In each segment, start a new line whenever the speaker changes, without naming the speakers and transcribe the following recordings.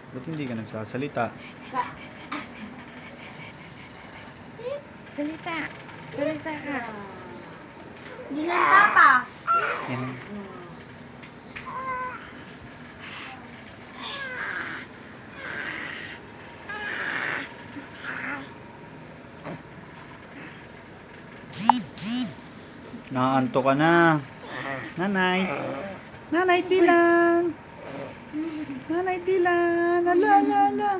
Ba't hindi ka nagsasalita?
Salita. Salita ka.
Hindi lang papa.
Yan. Naanto ka na. Nanay. Nanay Tilan. Nanay Tilan. Ala, ala, ala.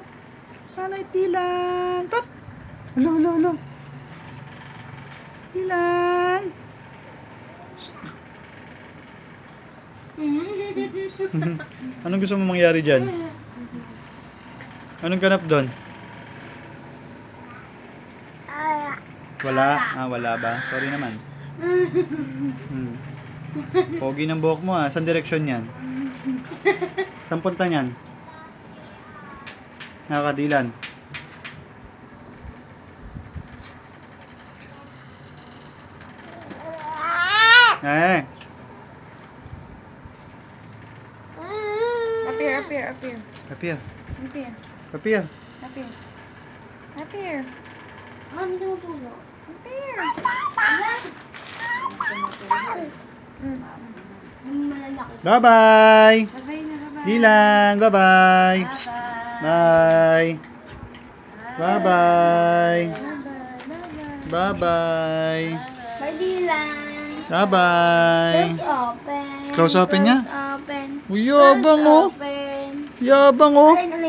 Nanay Tilan. Tot. Ala, ala, ala. Tilan. Shh. Anong gusto mo mangyari dyan? Anong ganap doon? Wala? Ah, wala ba? Sorry naman. Pogi ng buhok mo ah. Saan direksyon yan? Saan punta niyan? Nakakadilan. Eh.
Up here, up here, up here.
Up here.
Up here,
Up here.
up here. Up here.
Kami tumutulo.
Up here.
Malalaki.
Bye-bye.
Bye-bye na, bye-bye.
Dilan. Bye-bye. Bye. Bye-bye. Bye-bye.
Bye, Dylan.
Bye-bye.
Close open.
Close open niya?
Close open.
Uy, yabang oh.
Open.
Yabang oh.
Alain.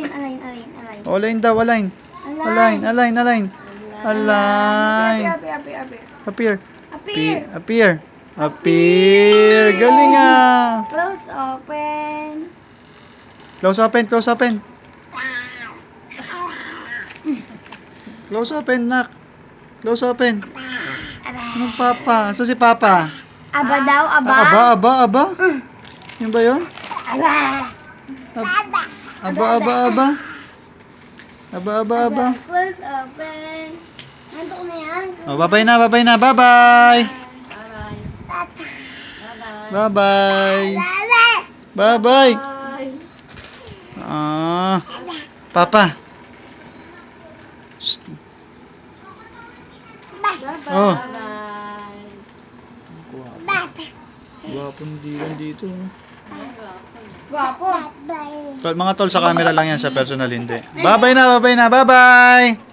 Alain daw, alain. Alain. Align.
Up here.
Up here.
Up here.
Up here. Up here. Galing ah.
Close open.
Close open. Close open, nak. Close open. Anong papa? Saan si papa?
Aba daw, aba.
Aba. Yun ba yun?
Aba.
Aba.
Close open. Nandito ko na yan.
Oh, bye-bye na. Bye-bye. Bye-bye. Ah. Papa. Shh. Oh. Gwapong dilan dito.
Gwapo.
Tol, mga tol sa camera lang yan, sa personal hindi. Bye-bye na. Bye-bye.